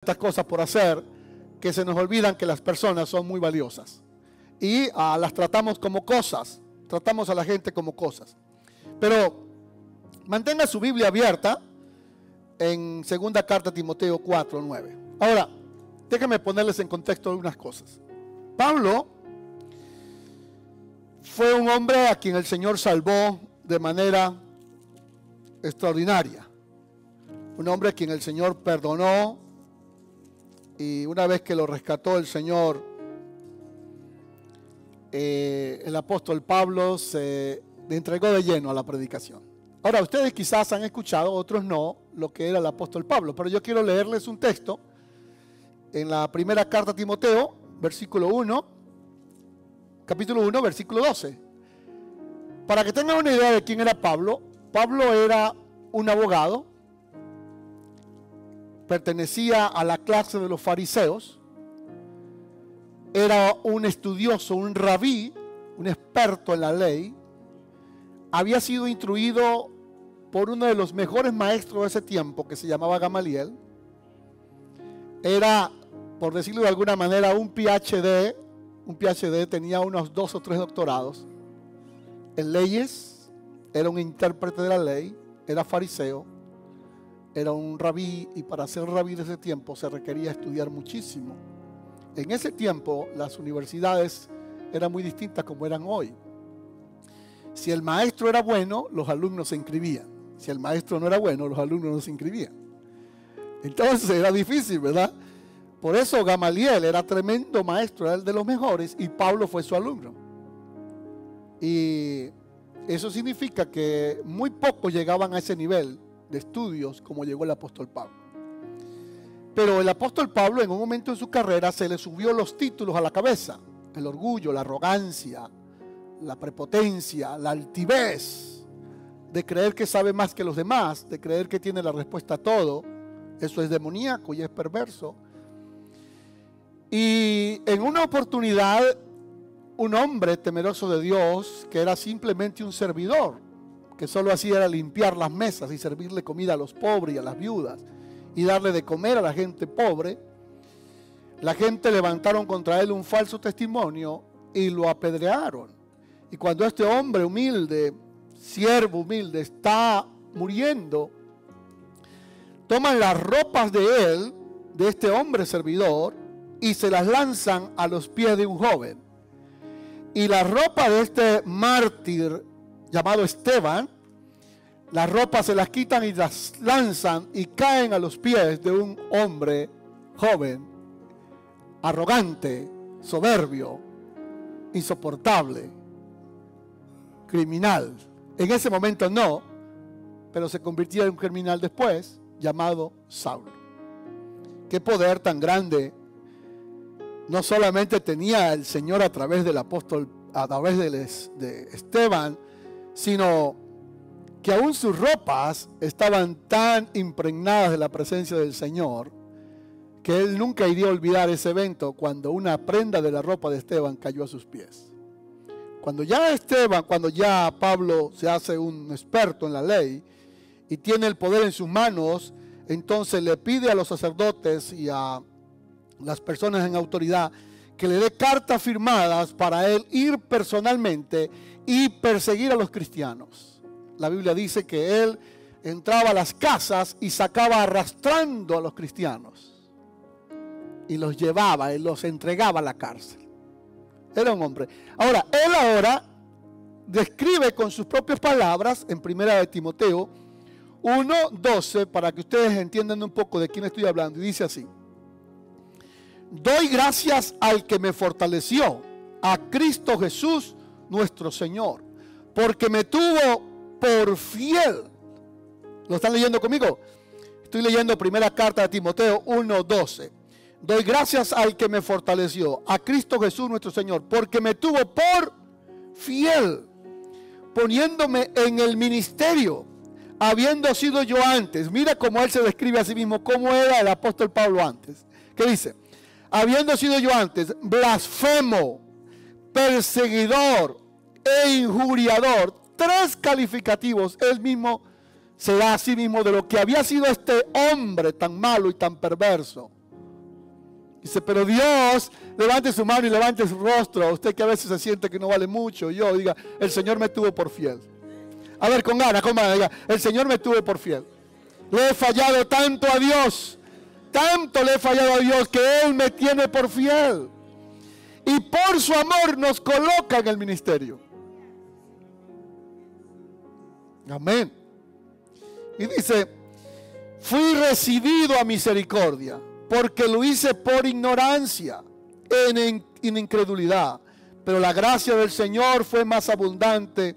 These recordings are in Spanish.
Estas cosas por hacer que se nos olvidan que las personas son muy valiosas y las tratamos como cosas, tratamos a la gente como cosas. Pero mantenga su Biblia abierta en segunda carta a Timoteo 4:9. Ahora, déjenme ponerles en contexto algunas cosas. Pablo fue un hombre a quien el Señor salvó de manera extraordinaria. Un hombre a quien el Señor perdonó. Y una vez que lo rescató el Señor, el apóstol Pablo se le entregó de lleno a la predicación. Ahora, ustedes quizás han escuchado, otros no, lo que era el apóstol Pablo. Pero yo quiero leerles un texto en la primera carta a Timoteo, capítulo 1, versículo 12. Para que tengan una idea de quién era Pablo. Pablo era un abogado. Pertenecía a la clase de los fariseos, era un estudioso, un rabí, un experto en la ley, había sido instruido por uno de los mejores maestros de ese tiempo que se llamaba Gamaliel, era, por decirlo de alguna manera, un PhD, tenía unos 2 o 3 doctorados en leyes, era un intérprete de la ley, era fariseo, era un rabí, y para ser rabí de ese tiempo se requería estudiar muchísimo. En ese tiempo las universidades eran muy distintas como eran hoy. Si el maestro era bueno, los alumnos se inscribían. Si el maestro no era bueno, los alumnos no se inscribían. Entonces era difícil, ¿verdad? Por eso Gamaliel era tremendo maestro, era el de los mejores, y Pablo fue su alumno. Y eso significa que muy pocos llegaban a ese nivel de estudios como llegó el apóstol Pablo. Pero el apóstol Pablo en un momento en su carrera se le subió los títulos a la cabeza: el orgullo, la arrogancia, la prepotencia, la altivez de creer que sabe más que los demás, de creer que tiene la respuesta a todo. Eso es demoníaco y es perverso. Y en una oportunidad, un hombre temeroso de Dios, que era simplemente un servidor, que solo hacía era limpiar las mesas y servirle comida a los pobres y a las viudas y darle de comer a la gente pobre, la gente levantaron contra él un falso testimonio y lo apedrearon. Y cuando este hombre humilde, siervo humilde, está muriendo, toman las ropas de él, de este hombre servidor, y se las lanzan a los pies de un joven. Y la ropa de este mártir llamado Esteban, las ropas se las quitan y las lanzan y caen a los pies de un hombre joven, arrogante, soberbio, insoportable, criminal. En ese momento no, pero se convirtió en un criminal después, llamado Saulo. Qué poder tan grande no solamente tenía el Señor a través del apóstol, a través de Esteban, sino que aún sus ropas estaban tan impregnadas de la presencia del Señor que él nunca iría a olvidar ese evento cuando una prenda de la ropa de Esteban cayó a sus pies. Cuando ya Pablo se hace un experto en la ley y tiene el poder en sus manos, entonces le pide a los sacerdotes y a las personas en autoridad que le dé cartas firmadas para él ir personalmente y perseguir a los cristianos. La Biblia dice que él entraba a las casas y sacaba arrastrando a los cristianos y los llevaba, él los entregaba a la cárcel. Era un hombre. Ahora, él describe con sus propias palabras en primera de Timoteo 1:12, para que ustedes entiendan un poco de quién estoy hablando, y dice así: doy gracias al que me fortaleció, a Cristo Jesús nuestro Señor, porque me tuvo por fiel. ¿Lo están leyendo conmigo? Estoy leyendo primera carta de Timoteo 1:12. Doy gracias al que me fortaleció, a Cristo Jesús nuestro Señor, porque me tuvo por fiel, poniéndome en el ministerio, habiendo sido yo antes. Mira cómo él se describe a sí mismo, cómo era el apóstol Pablo antes. ¿Qué dice? Habiendo sido yo antes blasfemo, perseguidor e injuriador. 3 calificativos él mismo se da a sí mismo de lo que había sido este hombre tan malo y tan perverso. Dice, pero Dios, levante su mano y levante su rostro. Usted que a veces se siente que no vale mucho. Yo diga, el Señor me tuvo por fiel. A ver, con ganas, diga, el Señor me tuvo por fiel. Le he fallado tanto a Dios. Tanto le he fallado a Dios que Él me tiene por fiel. Y por su amor nos coloca en el ministerio. Amén. Y dice, fui recibido a misericordia, porque lo hice por ignorancia, en incredulidad. Pero la gracia del Señor fue más abundante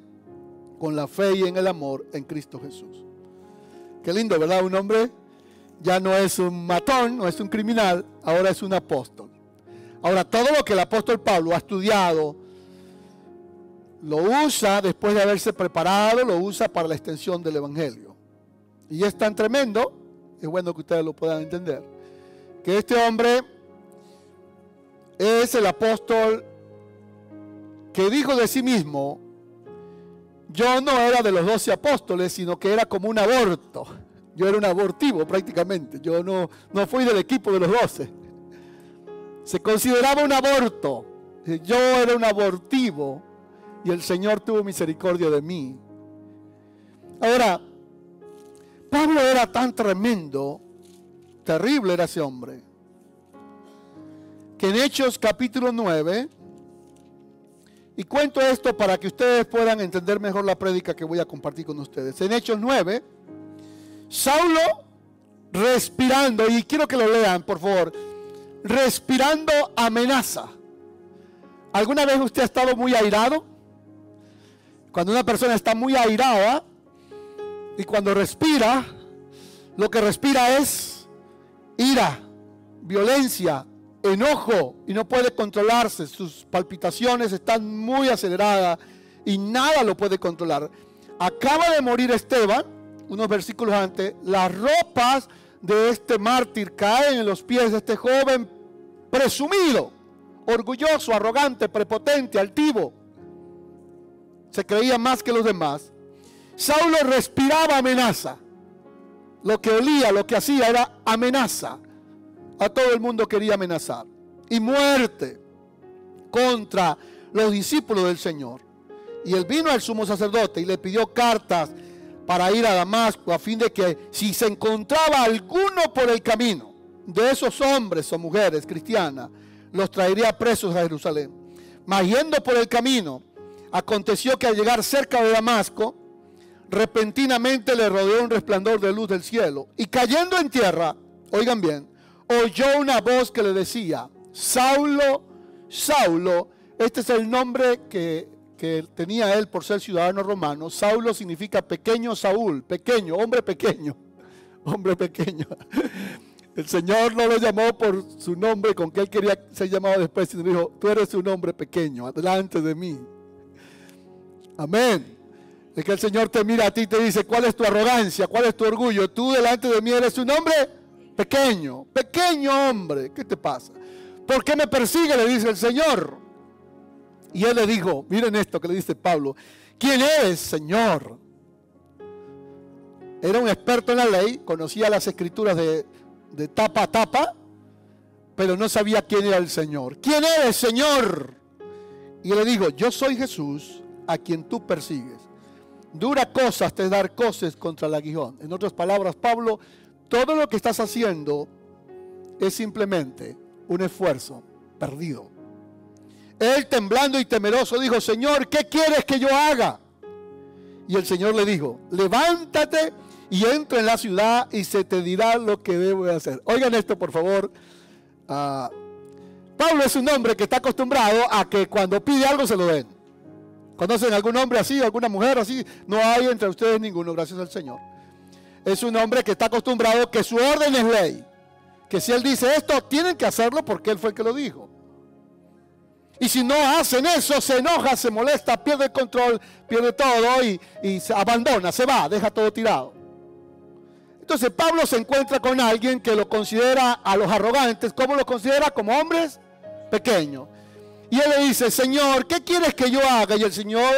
con la fe y en el amor en Cristo Jesús. Qué lindo, ¿verdad? Un hombre ya no es un matón, no es un criminal, ahora es un apóstol. Ahora, todo lo que el apóstol Pablo ha estudiado, lo usa después de haberse preparado, lo usa para la extensión del evangelio. Y es tan tremendo, es bueno que ustedes lo puedan entender, que este hombre es el apóstol que dijo de sí mismo, yo no era de los 12 apóstoles, sino que era como un aborto. Yo era un abortivo prácticamente, yo no fui del equipo de los 12. Se consideraba un aborto, yo era un abortivo y el Señor tuvo misericordia de mí. Ahora, Pablo era tan tremendo, terrible era ese hombre, que en Hechos capítulo 9, y cuento esto para que ustedes puedan entender mejor la prédica que voy a compartir con ustedes. En Hechos 9, Saulo respirando, y quiero que lo lean por favor, respirando amenaza. ¿Alguna vez usted ha estado muy airado? Cuando una persona está muy airada y cuando respira, lo que respira es ira, violencia, enojo y no puede controlarse. Sus palpitaciones están muy aceleradas y nada lo puede controlar. Acaba de morir Esteban, unos versículos antes, las ropas de este mártir caen en los pies de este joven presumido, orgulloso, arrogante, prepotente, altivo. Se creía más que los demás. Saulo respiraba amenaza. Lo que olía, lo que hacía era amenaza. A todo el mundo quería amenazar. Y muerte contra los discípulos del Señor. Y él vino al sumo sacerdote y le pidió cartas para ir a Damasco, a fin de que si se encontraba alguno por el camino de esos hombres o mujeres cristianas, los traería presos a Jerusalén. Mas yendo por el camino, aconteció que al llegar cerca de Damasco, repentinamente le rodeó un resplandor de luz del cielo, y cayendo en tierra, oigan bien, oyó una voz que le decía, Saulo, Saulo. Este es el nombre que tenía él por ser ciudadano romano. Saulo significa pequeño Saúl, pequeño, hombre pequeño, hombre pequeño. El Señor no lo llamó por su nombre con que él quería ser llamado después, sino dijo, tú eres un hombre pequeño, delante de mí. Amén. Es que el Señor te mira a ti y te dice, ¿cuál es tu arrogancia? ¿Cuál es tu orgullo? Tú delante de mí eres un hombre pequeño, pequeño hombre. ¿Qué te pasa? ¿Por qué me persigue? Le dice el Señor. Y él le dijo, miren esto que le dice Pablo, ¿quién eres, Señor? Era un experto en la ley, conocía las escrituras de tapa a tapa, pero no sabía quién era el Señor. ¿Quién eres, Señor? Y él le dijo, yo soy Jesús, a quien tú persigues. Dura cosa te dar coces contra el aguijón. En otras palabras, Pablo, todo lo que estás haciendo es simplemente un esfuerzo perdido. Él, temblando y temeroso, dijo, Señor, ¿qué quieres que yo haga? Y el Señor le dijo, levántate y entra en la ciudad y se te dirá lo que debo de hacer. Oigan esto, por favor. Pablo es un hombre que está acostumbrado a que cuando pide algo se lo den. ¿Conocen algún hombre así, alguna mujer así? No hay entre ustedes ninguno, gracias al Señor. Es un hombre que está acostumbrado que su orden es ley. Que si él dice esto, tienen que hacerlo porque él fue el que lo dijo. Y si no hacen eso, se enoja, se molesta, pierde el control, pierde todo y se abandona, se va, deja todo tirado. Entonces Pablo se encuentra con alguien que lo considera a los arrogantes, ¿cómo lo considera? Como hombres pequeños. Y él le dice, Señor, ¿qué quieres que yo haga? Y el Señor,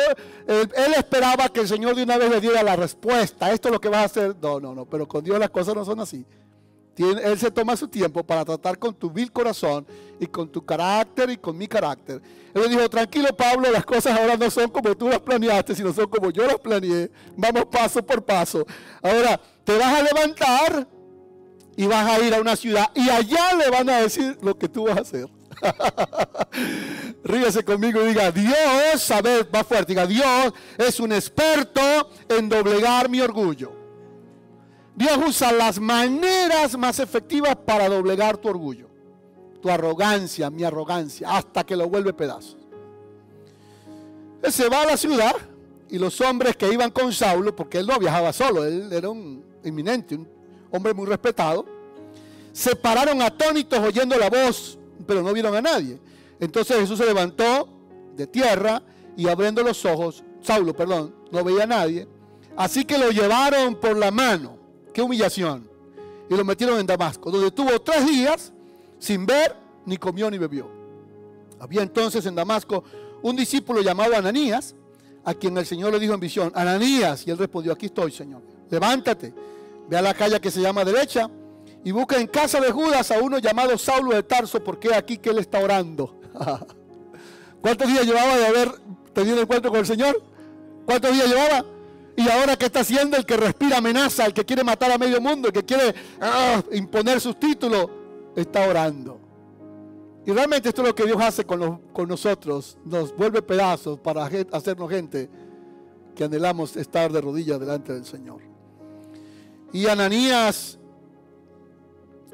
él esperaba que el Señor de una vez le diera la respuesta. Esto es lo que vas a hacer. No, pero con Dios las cosas no son así. Él se toma su tiempo para tratar con tu vil corazón y con tu carácter y con mi carácter. Él le dijo, tranquilo Pablo, las cosas ahora no son como tú las planeaste, sino son como yo las planeé. Vamos paso por paso. Ahora, te vas a levantar y vas a ir a una ciudad y allá le van a decir lo que tú vas a hacer. Ríase conmigo y diga, Dios, a ver, más fuerte, diga, Dios es un experto en doblegar mi orgullo. Dios usa las maneras más efectivas para doblegar tu orgullo, tu arrogancia, mi arrogancia, hasta que lo vuelve pedazos. Él se va a la ciudad y los hombres que iban con Saulo, porque él no viajaba solo, él era un eminente, un hombre muy respetado, se pararon atónitos oyendo la voz, pero no vieron a nadie. Entonces Jesús se levantó de tierra y abriendo los ojos, Saulo, perdón, no veía a nadie, así que lo llevaron por la mano. ¡Qué humillación! Y lo metieron en Damasco, donde estuvo 3 días sin ver, ni comió ni bebió. Había entonces en Damasco un discípulo llamado Ananías, a quien el Señor le dijo en visión, Ananías, y él respondió, aquí estoy, Señor. Levántate, ve a la calle que se llama derecha, y busca en casa de Judas a uno llamado Saulo de Tarso, porque aquí que él está orando. ¿Cuántos días llevaba de haber tenido encuentro con el Señor? ¿Cuántos días llevaba? Y ahora, ¿qué está haciendo? El que respira amenaza, el que quiere matar a medio mundo, el que quiere imponer sus títulos, está orando. Y realmente esto es lo que Dios hace con nosotros. Nos vuelve pedazos para hacernos gente que anhelamos estar de rodillas delante del Señor. Y Ananías,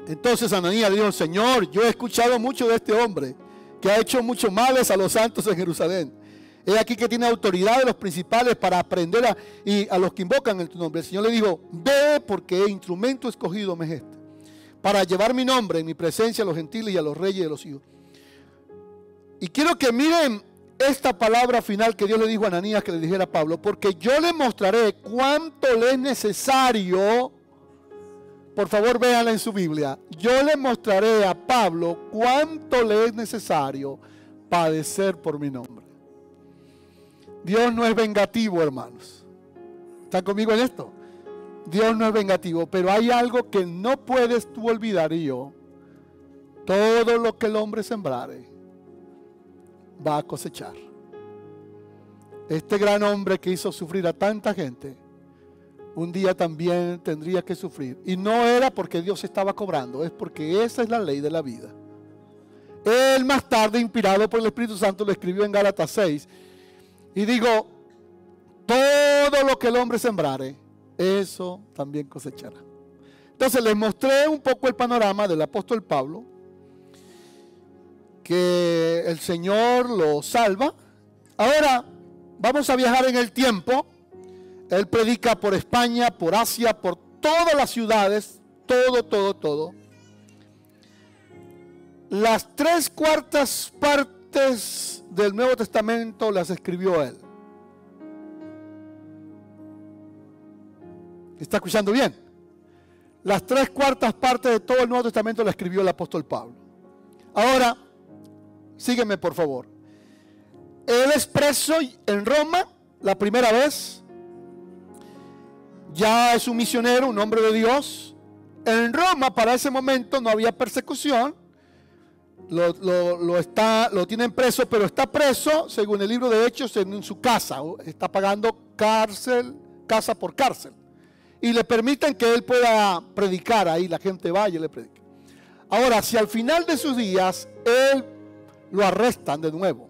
entonces Ananías dijo, Señor, yo he escuchado mucho de este hombre, que ha hecho muchos males a los santos en Jerusalén. He aquí que tiene autoridad de los principales para aprender a los que invocan en tu nombre. El Señor le dijo, ve porque instrumento escogido me es este, para llevar mi nombre en mi presencia a los gentiles y a los reyes de los hijos. Y quiero que miren esta palabra final que Dios le dijo a Ananías que le dijera a Pablo, porque yo le mostraré cuánto le es necesario. Por favor, véanla en su Biblia. Yo le mostraré a Pablo cuánto le es necesario padecer por mi nombre. Dios no es vengativo, hermanos. ¿Están conmigo en esto? Dios no es vengativo, pero hay algo que no puedes tú olvidar y yo. Todo lo que el hombre sembrare, va a cosechar. Este gran hombre que hizo sufrir a tanta gente, un día también tendría que sufrir. Y no era porque Dios estaba cobrando, es porque esa es la ley de la vida. Él más tarde, inspirado por el Espíritu Santo, lo escribió en Gálatas 6. Y digo, todo lo que el hombre sembrare, eso también cosechará. Entonces les mostré un poco el panorama del apóstol Pablo, que el Señor lo salva. Ahora vamos a viajar en el tiempo. Él predica por España, por Asia, por todas las ciudades, todo. Las 3/4 partes del Nuevo Testamento las escribió él. ¿Está escuchando bien? Las 3/4 partes de todo el Nuevo Testamento las escribió el apóstol Pablo. Ahora, sígueme por favor. Él es preso en Roma la primera vez. Ya es un misionero, un hombre de Dios. En Roma para ese momento no había persecución. Lo tienen preso, pero está preso, según el libro de Hechos, en su casa. Está pagando casa por cárcel. Y le permiten que él pueda predicar ahí, la gente vaya y le predica. Ahora, si al final de sus días, él lo arrestan de nuevo,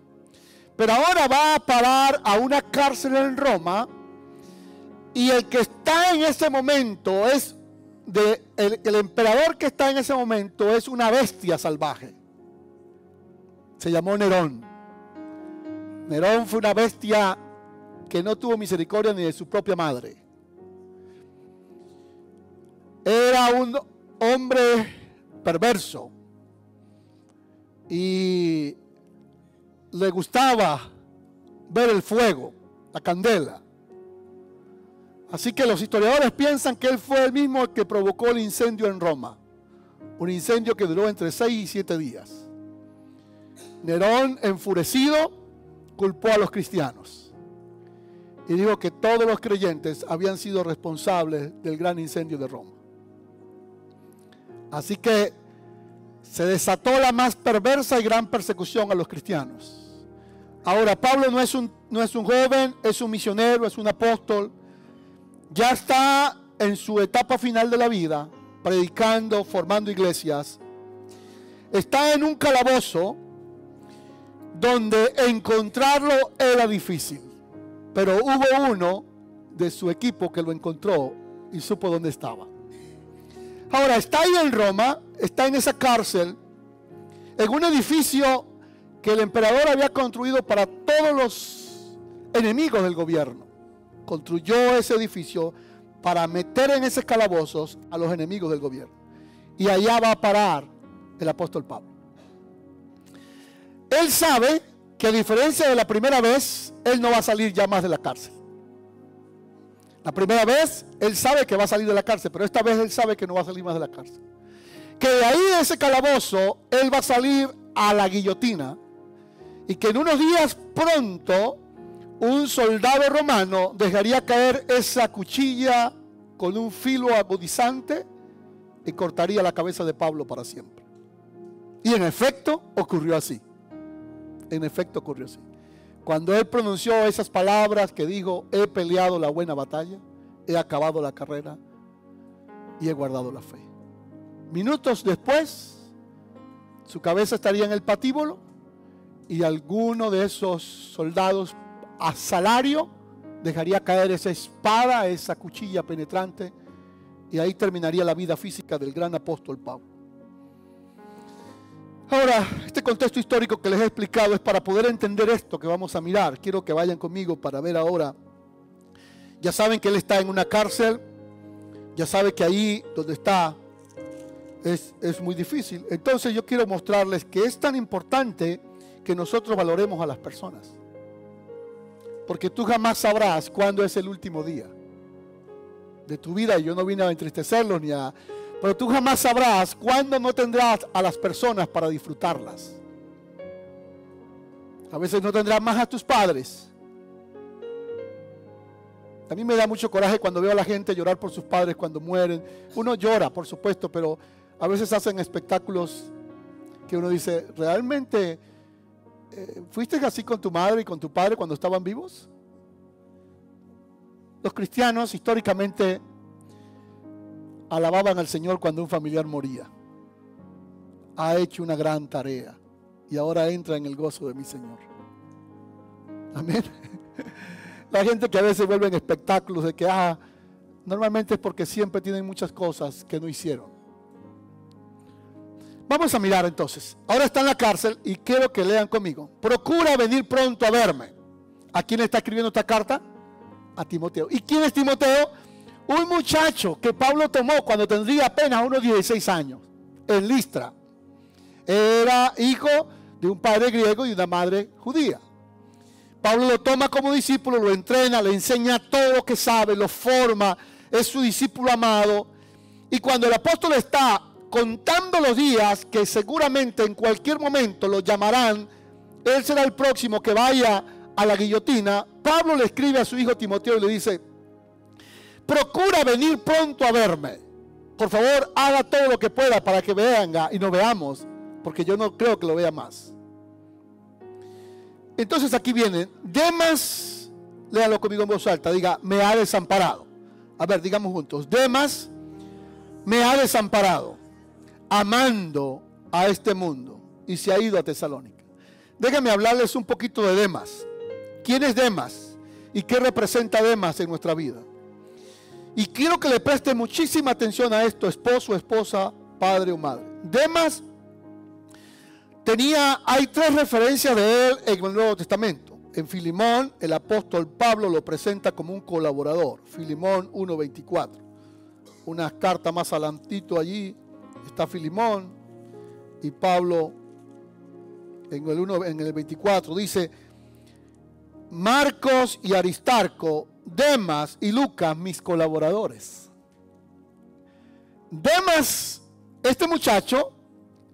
pero ahora va a parar a una cárcel en Roma, y el que está en ese momento el emperador que está en ese momento es una bestia salvaje. Se llamó Nerón. Nerón fue una bestia que no tuvo misericordia ni de su propia madre. Era un hombre perverso y le gustaba ver el fuego, la candela. Así que los historiadores piensan que él fue el mismo que provocó el incendio en Roma. Un incendio que duró entre 6 y 7 días. Nerón, enfurecido, culpó a los cristianos y dijo que todos los creyentes habían sido responsables del gran incendio de Roma. Así que se desató la más perversa y gran persecución a los cristianos. Ahora, Pablo no es un joven, es un misionero, es un apóstol. Ya está en su etapa final de la vida, predicando, formando iglesias. Está en un calabozo donde encontrarlo era difícil. Pero hubo uno de su equipo que lo encontró y supo dónde estaba. Ahora, está ahí en Roma, está en esa cárcel, en un edificio que el emperador había construido para todos los enemigos del gobierno. Construyó ese edificio para meter en esos calabozos a los enemigos del gobierno. Y allá va a parar el apóstol Pablo. Él sabe que a diferencia de la primera vez, él no va a salir ya más de la cárcel. La primera vez, él sabe que va a salir de la cárcel, pero esta vez él sabe que no va a salir más de la cárcel. Que de ahí de ese calabozo, él va a salir a la guillotina y que en unos días pronto, un soldado romano dejaría caer esa cuchilla con un filo agudizante y cortaría la cabeza de Pablo para siempre. Y en efecto, ocurrió así. En efecto, ocurrió así. Cuando él pronunció esas palabras que dijo: he peleado la buena batalla, he acabado la carrera y he guardado la fe. Minutos después, su cabeza estaría en el patíbulo y alguno de esos soldados a salario dejaría caer esa espada, esa cuchilla penetrante, y ahí terminaría la vida física del gran apóstol Pablo. Ahora, este contexto histórico que les he explicado es para poder entender esto que vamos a mirar. Quiero que vayan conmigo para ver ahora. Ya saben que él está en una cárcel. Ya saben que ahí donde está es muy difícil. Entonces yo quiero mostrarles que es tan importante que nosotros valoremos a las personas. Porque tú jamás sabrás cuándo es el último día de tu vida. Y yo no vine a entristecerlos ni a... Pero tú jamás sabrás cuándo no tendrás a las personas para disfrutarlas. A veces no tendrás más a tus padres. A mí me da mucho coraje cuando veo a la gente llorar por sus padres cuando mueren. Uno llora, por supuesto, pero a veces hacen espectáculos que uno dice: ¿realmente fuiste así con tu madre y con tu padre cuando estaban vivos? Los cristianos históricamente alababan al Señor cuando un familiar moría. Ha hecho una gran tarea y ahora entra en el gozo de mi Señor. Amén. La gente que a veces vuelve en espectáculos de que normalmente es porque siempre tienen muchas cosas que no hicieron. Vamos a mirar entonces. Ahora está en la cárcel y quiero que lean conmigo. Procura venir pronto a verme. ¿A quién está escribiendo esta carta? A Timoteo. ¿Y quién es Timoteo? Un muchacho que Pablo tomó cuando tendría apenas unos 16 años, en Listra. Era hijo de un padre griego y una madre judía. Pablo lo toma como discípulo, lo entrena, le enseña todo lo que sabe, lo forma, es su discípulo amado. Y cuando el apóstol está contando los días que seguramente en cualquier momento lo llamarán, él será el próximo que vaya a la guillotina, Pablo le escribe a su hijo Timoteo y le dice: procura venir pronto a verme. Por favor, haga todo lo que pueda para que venga y nos veamos, porque yo no creo que lo vea más. Entonces aquí viene Demas, léalo conmigo en voz alta, diga: me ha desamparado. A ver, digamos juntos: Demas me ha desamparado, amando a este mundo, y se ha ido a Tesalónica. Déjenme hablarles un poquito de Demas. ¿Quién es Demas? ¿Y qué representa Demas en nuestra vida? Y quiero que le preste muchísima atención a esto, esposo, esposa, padre o madre. Demas hay 3 referencias de él en el Nuevo Testamento. En Filemón, el apóstol Pablo lo presenta como un colaborador. Filemón 1:24. Unas cartas más adelantito allí está Filemón y Pablo en el 24 dice: Marcos y Aristarco, Demas y Lucas, mis colaboradores. Demas, este muchacho,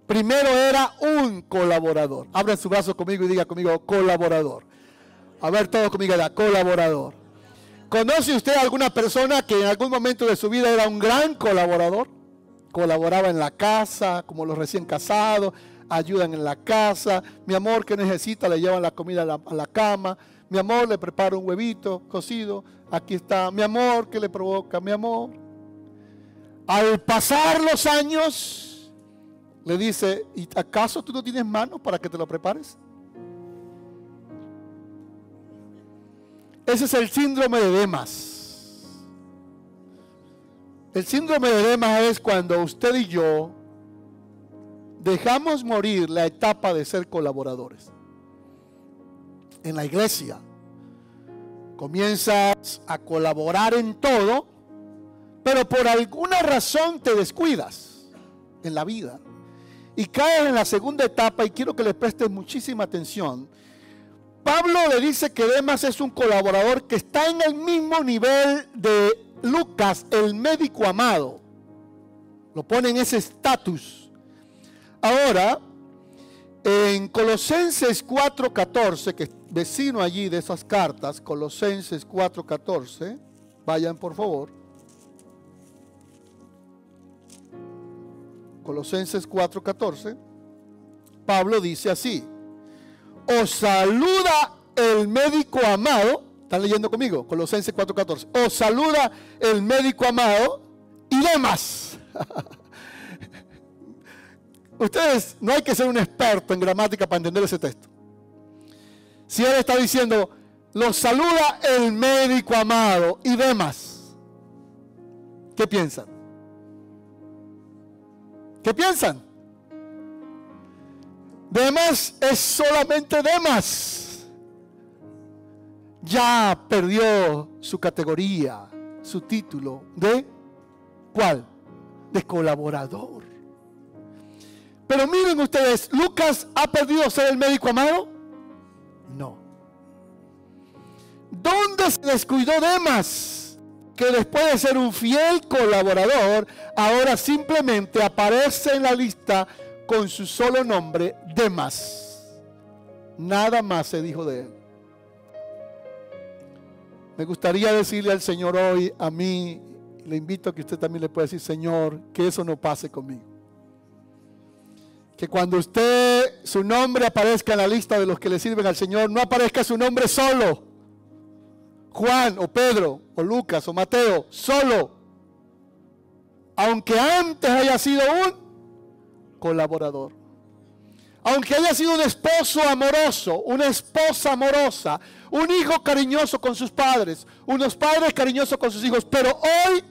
primero era un colaborador. Abran su brazo conmigo y diga conmigo: colaborador. A ver, todos conmigo, colaborador. ¿Conoce usted a alguna persona que en algún momento de su vida era un gran colaborador? colaboraba en la casa, como los recién casados, ayudan en la casa. Mi amor, ¿qué necesita? Le llevan la comida a la cama. Mi amor, le preparo un huevito cocido. Aquí está. Mi amor, ¿qué le provoca? Mi amor. Al pasar los años, le dice, ¿y acaso tú no tienes manos para que te lo prepares? Ese es el síndrome de Demas. El síndrome de Demas es cuando usted y yo dejamos morir la etapa de ser colaboradores. En la iglesia comienzas a colaborar en todo, pero por alguna razón te descuidas en la vida y caes en la segunda etapa, y quiero que le prestes muchísima atención. Pablo le dice que Demas es un colaborador que está en el mismo nivel de Lucas, el médico amado. Lo pone en ese estatus. Ahora, en Colosenses 4:14, que es vecino allí de esas cartas, Colosenses 4:14, vayan por favor. Colosenses 4:14, Pablo dice así: os saluda el médico amado. ¿Están leyendo conmigo? Colosenses 4:14. Os saluda el médico amado y Demas. Ustedes, no hay que ser un experto en gramática para entender ese texto. Si él está diciendo, los saluda el médico amado y Demas, ¿qué piensan? ¿Qué piensan? Demas es solamente Demas. Ya perdió su categoría, su título de ¿cuál? De colaborador. Pero miren ustedes, ¿Lucas ha perdido ser el médico amado? No. ¿Dónde se descuidó Demas? Que después de ser un fiel colaborador, ahora simplemente aparece en la lista con su solo nombre, Demas. Nada más se dijo de él. Me gustaría decirle al Señor hoy, a mí, le invito a que usted también le pueda decir, Señor, que eso no pase conmigo. Que cuando usted, su nombre aparezca en la lista de los que le sirven al Señor, no aparezca su nombre solo. Juan o Pedro o Lucas o Mateo, solo. Aunque antes haya sido un colaborador. Aunque haya sido un esposo amoroso, una esposa amorosa, un hijo cariñoso con sus padres, unos padres cariñosos con sus hijos, pero hoy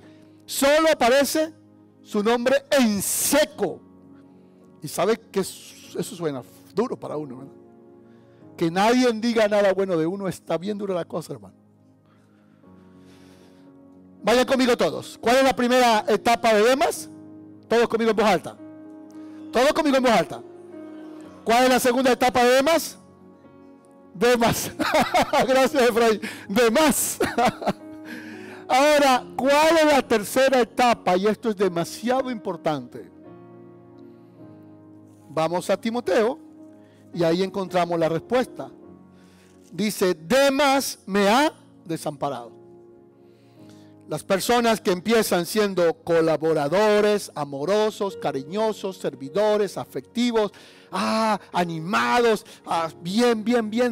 solo aparece su nombre en seco. Y sabe que eso suena duro para uno, ¿verdad? Que nadie diga nada bueno de uno, está bien dura la cosa, hermano. Vayan conmigo todos. ¿Cuál es la primera etapa de Demas? Todos conmigo en voz alta. Todos conmigo en voz alta. ¿Cuál es la segunda etapa de Demas? Demas. Gracias, Efraín. Demas. Ahora, ¿cuál es la tercera etapa? Y esto es demasiado importante. Vamos a Timoteo y ahí encontramos la respuesta. Dice, Demas me ha desamparado. Las personas que empiezan siendo colaboradores, amorosos, cariñosos, servidores, afectivos, animados, bien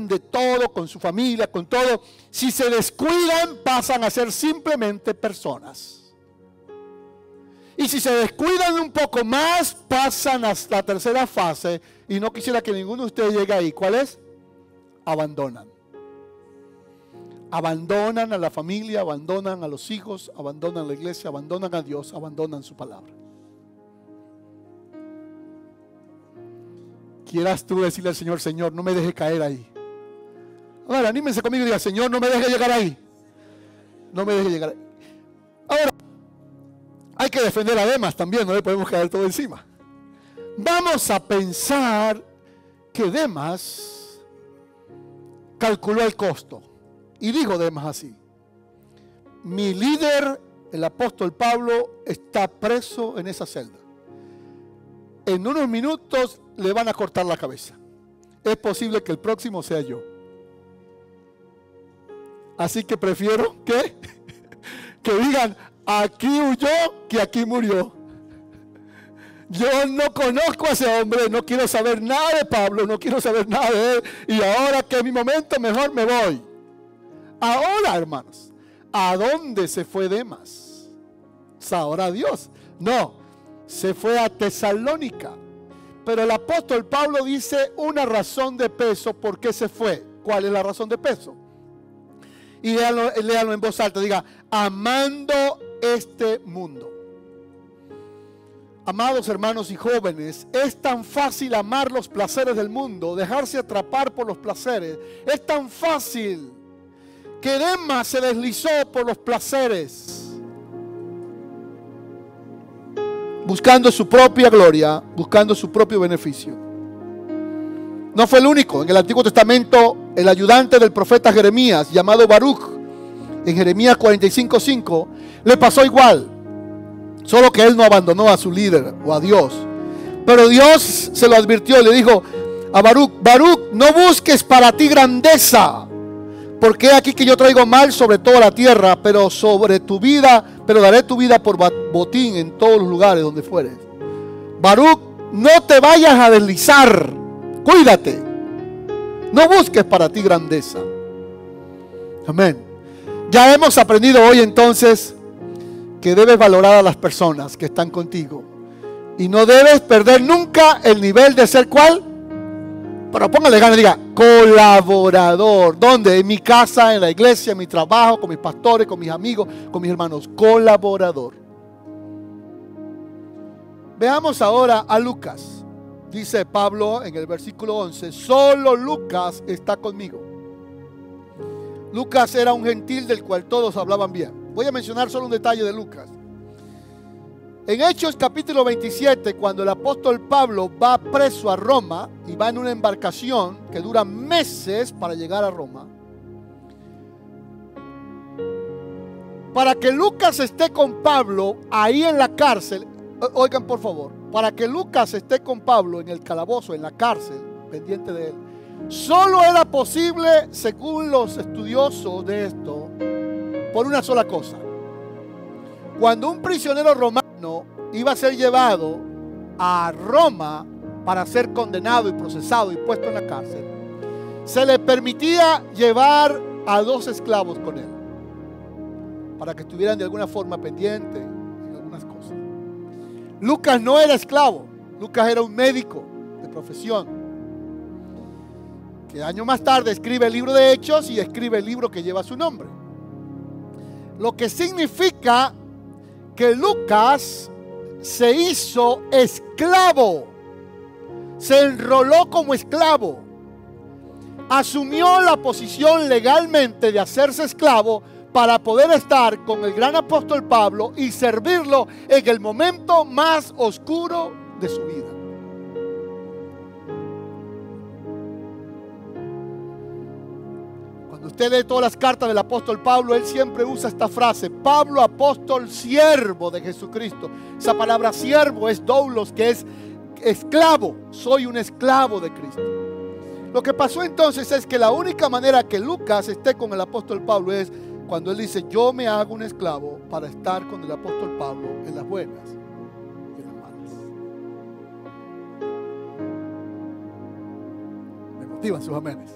de todo, con su familia, con todo. Si se descuidan, pasan a ser simplemente personas. Y si se descuidan un poco más, pasan a la tercera fase. Y no quisiera que ninguno de ustedes llegue ahí. ¿Cuál es? Abandonan. Abandonan a la familia, abandonan a los hijos, abandonan la iglesia, abandonan a Dios, abandonan su palabra. Quieras tú decirle al Señor, Señor, no me deje caer ahí. Ahora, anímense conmigo y diga, Señor, no me deje llegar ahí. No me deje llegar ahí. Ahora, hay que defender a Demas también, no le podemos caer todo encima. Vamos a pensar que Demas calculó el costo. Y dijo Demas así: mi líder, el apóstol Pablo, está preso en esa celda. En unos minutos le van a cortar la cabeza. Es posible que el próximo sea yo. Así que prefiero que digan, aquí huyó que aquí murió. Yo no conozco a ese hombre, no quiero saber nada de Pablo, no quiero saber nada de él. Y ahora que es mi momento, mejor me voy. Ahora, hermanos, ¿a dónde se fue Demas? ¿Sabrá Dios? No, se fue a Tesalónica. Pero el apóstol Pablo dice una razón de peso por qué se fue. ¿Cuál es la razón de peso? Y léalo en voz alta, diga, amando este mundo. Amados hermanos y jóvenes, es tan fácil amar los placeres del mundo, dejarse atrapar por los placeres. Es tan fácil que Demas se deslizó por los placeres, buscando su propia gloria, buscando su propio beneficio. No fue el único. En el Antiguo Testamento, el ayudante del profeta Jeremías, llamado Baruch, en Jeremías 45:5, le pasó igual. Solo que él no abandonó a su líder o a Dios. Pero Dios se lo advirtió y le dijo a Baruch, Baruch, no busques para ti grandeza, porque aquí que yo traigo mal sobre toda la tierra, pero daré tu vida por botín en todos los lugares donde fueres. Baruch, no te vayas a deslizar, cuídate, no busques para ti grandeza. Amén. Ya hemos aprendido hoy entonces que debes valorar a las personas que están contigo y no debes perder nunca el nivel de ser ¿cuál? Pero póngale ganas y diga colaborador. ¿Dónde? En mi casa, en la iglesia, en mi trabajo, con mis pastores, con mis amigos, con mis hermanos. Colaborador. Veamos ahora a Lucas. Dice Pablo en el versículo 11, solo Lucas está conmigo. Lucas era un gentil del cual todos hablaban bien. Voy a mencionar solo un detalle de Lucas. En Hechos capítulo 27, cuando el apóstol Pablo va preso a Roma y va en una embarcación que dura meses para llegar a Roma, para que Lucas esté con Pablo ahí en la cárcel, oigan por favor, para que Lucas esté con Pablo en el calabozo, en la cárcel, pendiente de él, solo era posible, según los estudiosos de esto, por una sola cosa. Cuando un prisionero romano iba a ser llevado a Roma para ser condenado y procesado y puesto en la cárcel, se le permitía llevar a 2 esclavos con él, para que estuvieran de alguna forma pendientes en algunas cosas. Lucas no era esclavo, Lucas era un médico de profesión, que años más tarde escribe el libro de Hechos y escribe el libro que lleva su nombre. Lo que significa que Lucas se hizo esclavo, se enroló como esclavo, asumió la posición legalmente de hacerse esclavo para poder estar con el gran apóstol Pablo y servirlo en el momento más oscuro de su vida. Usted lee todas las cartas del apóstol Pablo, él siempre usa esta frase, Pablo apóstol siervo de Jesucristo. Esa palabra siervo es doulos, que es esclavo, soy un esclavo de Cristo. Lo que pasó entonces es que la única manera que Lucas esté con el apóstol Pablo es cuando él dice, yo me hago un esclavo para estar con el apóstol Pablo en las buenas y en las malas. Me motivan sus amenes.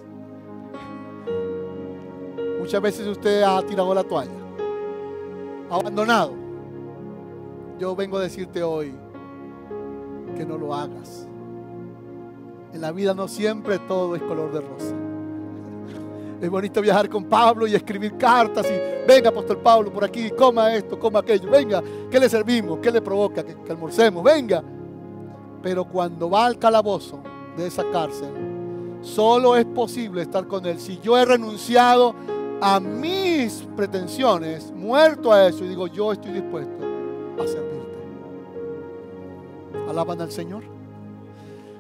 Muchas veces usted ha tirado la toalla, ha abandonado. Yo vengo a decirte hoy que no lo hagas. En la vida no siempre todo es color de rosa. Es bonito viajar con Pablo y escribir cartas y venga apóstol Pablo por aquí, coma esto, coma aquello, venga, ¿qué le servimos? ¿Qué le provoca? Que almorcemos, venga. Pero cuando va al calabozo de esa cárcel, solo es posible estar con él si yo he renunciado a mis pretensiones, muerto a eso, y digo, yo estoy dispuesto a servirte. ¿Alaban al Señor?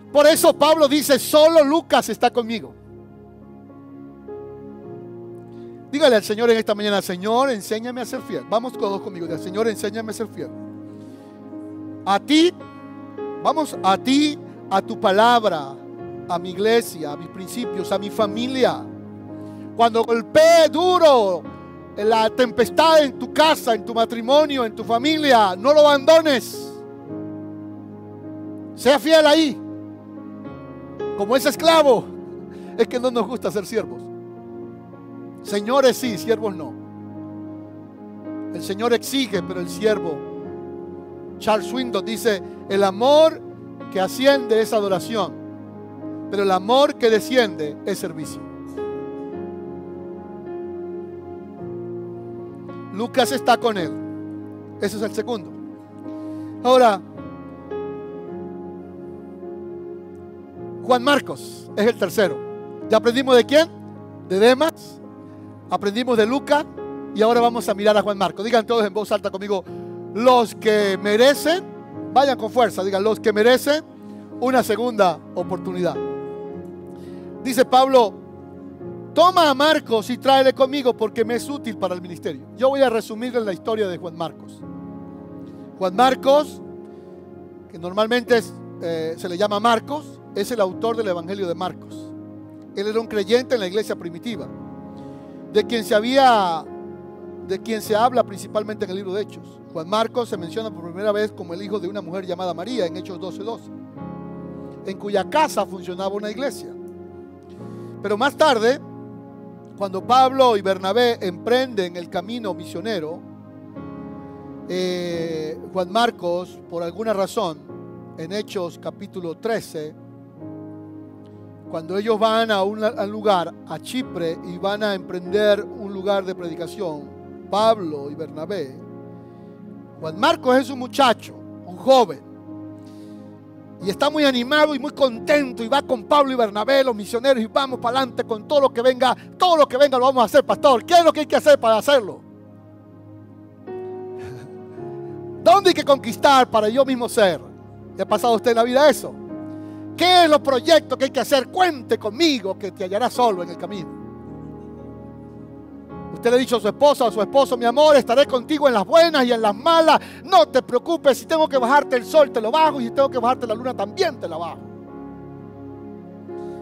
Por eso Pablo dice, solo Lucas está conmigo. Dígale al Señor en esta mañana, Señor, enséñame a ser fiel. Vamos todos conmigo, Señor, enséñame a ser fiel. A ti, vamos a ti, a tu palabra, a mi iglesia, a mis principios, a mi familia. Cuando golpee duro la tempestad en tu casa, en tu matrimonio, en tu familia, no lo abandones. Sea fiel ahí. Como ese esclavo. Es que no nos gusta ser siervos. Señores sí, siervos no. El Señor exige, pero el siervo. Charles Swindoll dice: el amor que asciende es adoración, pero el amor que desciende es servicio. Lucas está con él. Ese es el segundo. Ahora, Juan Marcos es el tercero. ¿Ya aprendimos de quién? De Demas. Aprendimos de Lucas. Y ahora vamos a mirar a Juan Marcos. Digan todos en voz alta conmigo: los que merecen, vayan con fuerza, digan: los que merecen una segunda oportunidad. Dice Pablo: toma a Marcos y tráele conmigo porque me es útil para el ministerio. Yo voy a resumirles la historia de Juan Marcos. Juan Marcos, que normalmente se le llama Marcos, es el autor del Evangelio de Marcos. Él era un creyente en la iglesia primitiva, de quien se habla principalmente en el libro de Hechos. Juan Marcos se menciona por primera vez como el hijo de una mujer llamada María en Hechos 12:12, en cuya casa funcionaba una iglesia. Pero más tarde, cuando Pablo y Bernabé emprenden el camino misionero, Juan Marcos, por alguna razón, en Hechos capítulo 13, cuando ellos van a un lugar, a Chipre, y van a emprender un lugar de predicación, Pablo y Bernabé, Juan Marcos es un muchacho, un joven, y está muy animado y muy contento, y va con Pablo y Bernabé, los misioneros, y vamos para adelante con todo lo que venga lo vamos a hacer, pastor. ¿Qué es lo que hay que hacer para hacerlo? ¿Dónde hay que conquistar para yo mismo ser? ¿Le ha pasado a usted en la vida eso? ¿Qué es los proyectos que hay que hacer? Cuente conmigo, que te hallará solo en el camino. Usted le ha dicho a su esposa o a su esposo: mi amor, estaré contigo en las buenas y en las malas. No te preocupes, si tengo que bajarte el sol te lo bajo, y si tengo que bajarte la luna también te la bajo.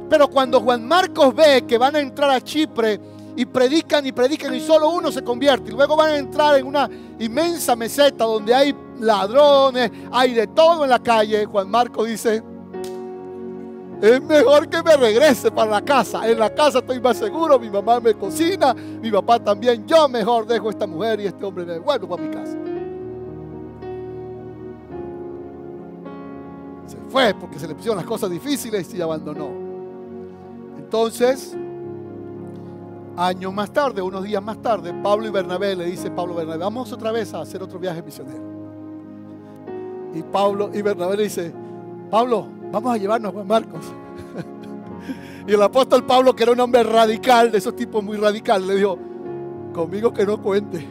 Pero cuando Juan Marcos ve que van a entrar a Chipre y predican y solo uno se convierte, y luego van a entrar en una inmensa meseta donde hay ladrones, hay de todo en la calle, Juan Marcos dice: es mejor que me regrese para la casa. En la casa estoy más seguro, mi mamá me cocina, mi papá también. Yo mejor dejo a esta mujer y este hombre me vuelvo para mi casa. Se fue porque se le pusieron las cosas difíciles y abandonó. Entonces, años más tarde, unos días más tarde, Pablo y Bernabé le dice: Pablo y Bernabé, vamos otra vez a hacer otro viaje misionero. Y Pablo y Bernabé le dice: Pablo, vamos a llevarnos a Juan Marcos. Y el apóstol Pablo, que era un hombre radical, de esos tipos muy radicales, le dijo: conmigo que no cuente.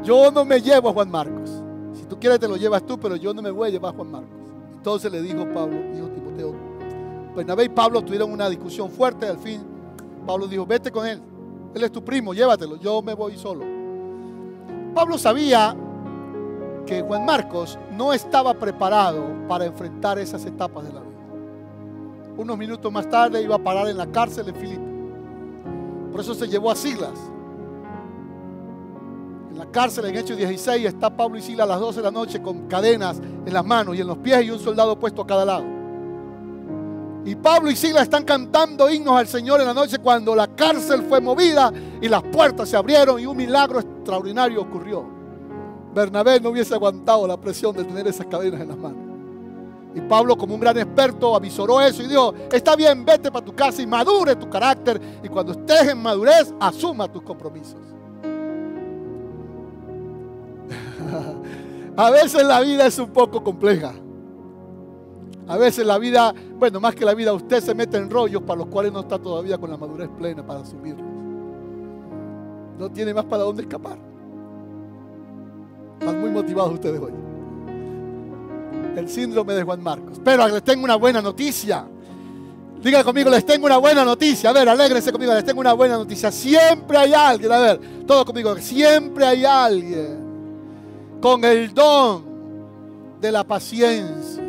Yo no me llevo a Juan Marcos. Si tú quieres te lo llevas tú, pero yo no me voy a llevar a Juan Marcos. Entonces le dijo Pablo, dijo Timoteo. Bernabé y Pablo tuvieron una discusión fuerte. Al fin Pablo dijo: vete con él. Él es tu primo, llévatelo. Yo me voy solo. Pablo sabía que Juan Marcos no estaba preparado para enfrentar esas etapas de la vida. Unos minutos más tarde iba a parar en la cárcel en Filipo. Por eso se llevó a Silas. En la cárcel, en Hechos 16, está Pablo y Silas a las 12 de la noche con cadenas en las manos y en los pies, y un soldado puesto a cada lado. Y Pablo y Silas están cantando himnos al Señor en la noche cuando la cárcel fue movida y las puertas se abrieron y un milagro extraordinario ocurrió. Bernabé no hubiese aguantado la presión de tener esas cadenas en las manos. Y Pablo, como un gran experto, avisoró eso y dijo: está bien, vete para tu casa y madure tu carácter, y cuando estés en madurez, asuma tus compromisos. A veces la vida es un poco compleja. A veces la vida, bueno, más que la vida, usted se mete en rollos para los cuales no está todavía con la madurez plena para asumirlos. No tiene más para dónde escapar. Están muy motivados ustedes hoy. El síndrome de Juan Marcos. Pero les tengo una buena noticia. Diga conmigo: les tengo una buena noticia. A ver, alégrense conmigo. Les tengo una buena noticia. Siempre hay alguien. A ver, todo conmigo. Siempre hay alguien con el don de la paciencia.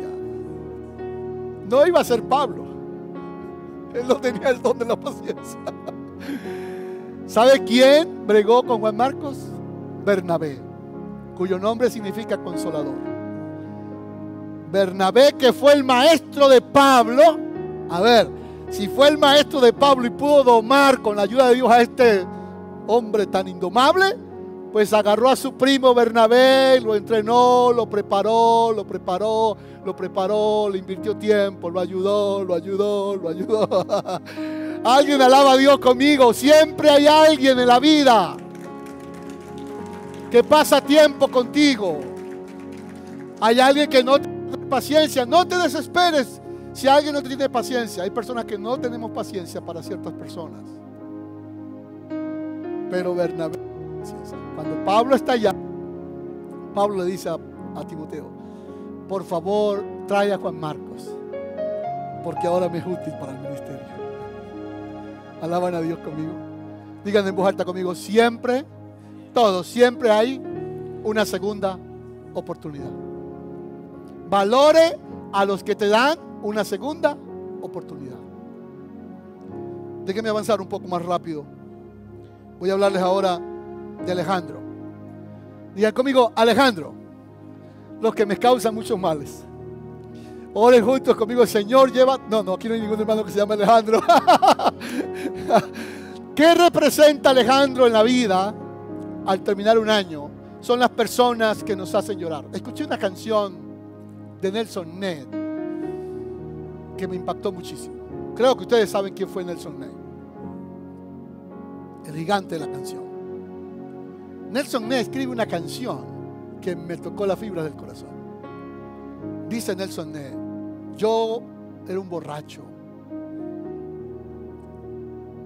No iba a ser Pablo. Él no tenía el don de la paciencia. ¿Sabe quién bregó con Juan Marcos? Bernabé, cuyo nombre significa consolador. Bernabé, que fue el maestro de Pablo. A ver, si fue el maestro de Pablo y pudo domar con la ayuda de Dios a este hombre tan indomable, pues agarró a su primo Bernabé, lo entrenó, lo preparó, le invirtió tiempo, lo ayudó. Alguien alaba a Dios conmigo. Siempre hay alguien en la vida que pasa tiempo contigo. Hay alguien que no tiene paciencia. No te desesperes si alguien no tiene paciencia. Hay personas que no tenemos paciencia para ciertas personas. Pero Bernabé, cuando Pablo está allá, Pablo le dice a Timoteo: por favor, trae a Juan Marcos, porque ahora me es útil para el ministerio. Alaban a Dios conmigo. Digan en voz alta conmigo: siempre, siempre hay una segunda oportunidad. Valore a los que te dan una segunda oportunidad. Déjenme avanzar un poco más rápido. Voy a hablarles ahora de Alejandro. Digan conmigo: Alejandro, los que me causan muchos males. Oren juntos conmigo: Señor, lleva... No, aquí no hay ningún hermano que se llame Alejandro. ¿Qué representa Alejandro en la vida al terminar un año? Son las personas que nos hacen llorar. Escuché una canción de Nelson Ned que me impactó muchísimo. Creo que ustedes saben quién fue Nelson Ned, el gigante de la canción. Nelson Ned escribe una canción que me tocó la fibra del corazón. Dice Nelson Ned: yo era un borracho.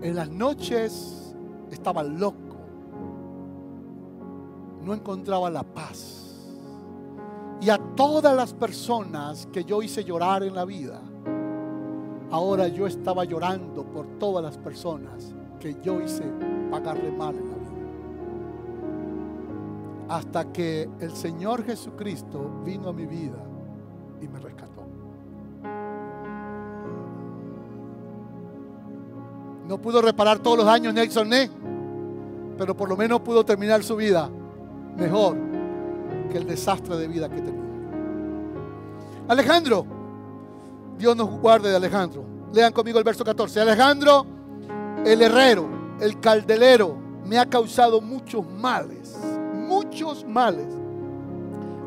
En las noches estaba loco. No encontraba la paz. Y a todas las personas que yo hice llorar en la vida, ahora yo estaba llorando por todas las personas que yo hice pagarle mal en la vida. Hasta que el Señor Jesucristo vino a mi vida y me rescató. No pudo reparar todos los daños Nelson Ned, pero por lo menos pudo terminar su vida mejor que el desastre de vida que tenía. Alejandro, Dios nos guarde de Alejandro. Lean conmigo el verso 14. Alejandro, el herrero, el calderero, me ha causado muchos males. Muchos males.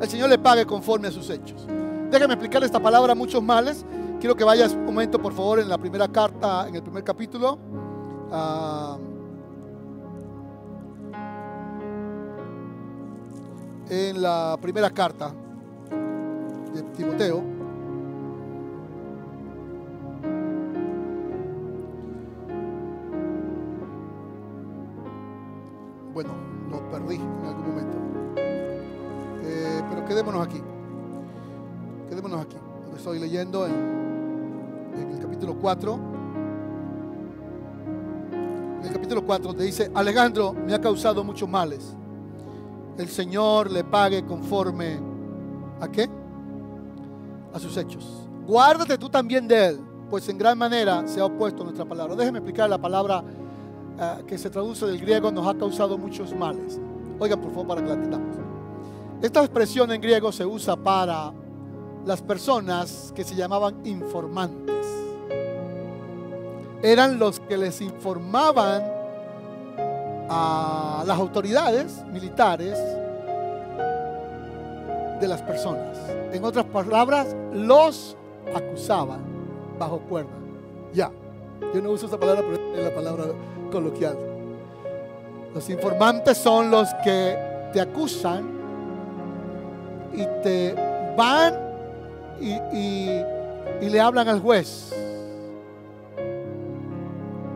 El Señor le pague conforme a sus hechos. Déjame explicar esta palabra, muchos males. Quiero que vayas un momento, por favor, en la primera carta, en el primer capítulo. En la primera carta de Timoteo. Bueno, lo perdí en algún momento. Pero quedémonos aquí. Lo estoy leyendo en el capítulo 4. En el capítulo 4 te dice: Alejandro me ha causado muchos males. El Señor le pague conforme ¿a qué? A sus hechos. Guárdate tú también de él, pues en gran manera se ha opuesto a nuestra palabra. Déjeme explicar la palabra que se traduce del griego: nos ha causado muchos males. Oigan, por favor, para que la entendamos. Esta expresión en griego se usa para las personas que se llamaban informantes. Eran los que les informaban a las autoridades militares de las personas. En otras palabras, los acusaban bajo cuerda. Ya, yo no uso esa palabra, pero es la palabra coloquial. Los informantes son los que te acusan y te van y le hablan al juez.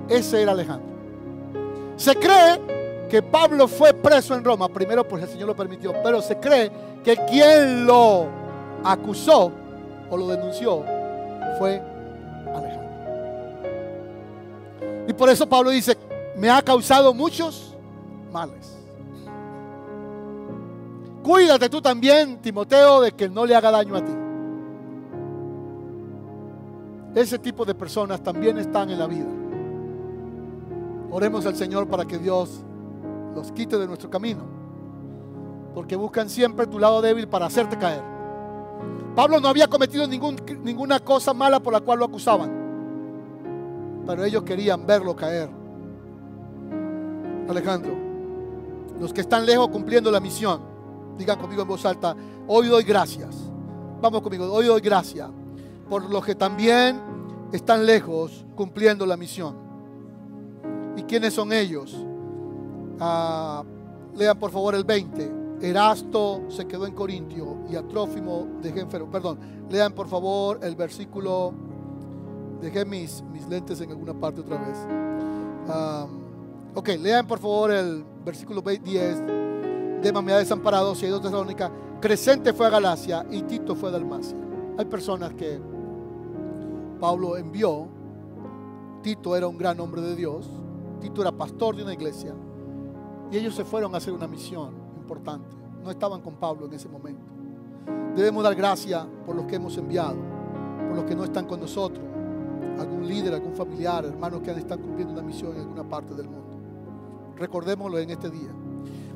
Ese era Alejandro. Se cree que Pablo fue preso en Roma, primero porque el Señor lo permitió, pero se cree que quien lo acusó o lo denunció fue Alejandro. Y por eso Pablo dice: me ha causado muchos males. Cuídate tú también, Timoteo, de que no le haga daño a ti. Ese tipo de personas también están en la vida. Oremos al Señor para que Dios los quite de nuestro camino, porque buscan siempre tu lado débil para hacerte caer. Pablo no había cometido ninguna cosa mala por la cual lo acusaban, pero ellos querían verlo caer. Alejandro, los que están lejos cumpliendo la misión, digan conmigo en voz alta: hoy doy gracias. Vamos conmigo: hoy doy gracias por los que también están lejos cumpliendo la misión. ¿Y quiénes son ellos? Lean por favor el 20. Erasto se quedó en Corintio y a Trófimo dejé enfermo. Perdón, lean por favor el versículo. Dejé mis lentes en alguna parte otra vez. Ok, lean por favor el versículo 10. Demas me ha desamparado, se ha ido a Tesalónica. Crescente fue a Galacia y Tito fue a Dalmacia. Hay personas que Pablo envió. Tito era un gran hombre de Dios. Tito era pastor de una iglesia. Y ellos se fueron a hacer una misión importante. No estaban con Pablo en ese momento. Debemos dar gracias por los que hemos enviado, por los que no están con nosotros. Algún líder, algún familiar, hermanos que están cumpliendo una misión en alguna parte del mundo. Recordémoslo en este día.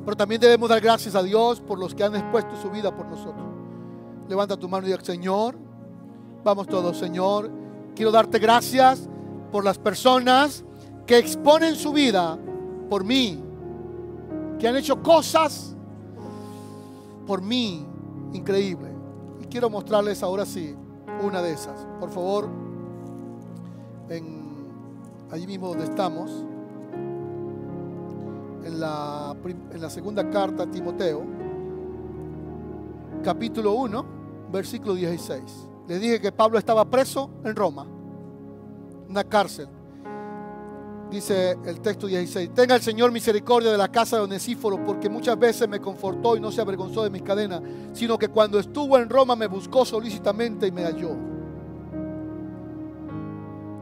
Pero también debemos dar gracias a Dios por los que han expuesto su vida por nosotros. Levanta tu mano y diga: Señor, vamos todos. Señor, quiero darte gracias por las personas que exponen su vida por mí, que han hecho cosas por mí increíbles. Y quiero mostrarles ahora sí una de esas. Por favor, allí mismo donde estamos, en la segunda carta a Timoteo, capítulo 1, versículo 16. Les dije que Pablo estaba preso en Roma, una cárcel. Dice el texto 16: tenga el Señor misericordia de la casa de Onesíforo, porque muchas veces me confortó y no se avergonzó de mis cadenas, sino que cuando estuvo en Roma me buscó solícitamente y me halló.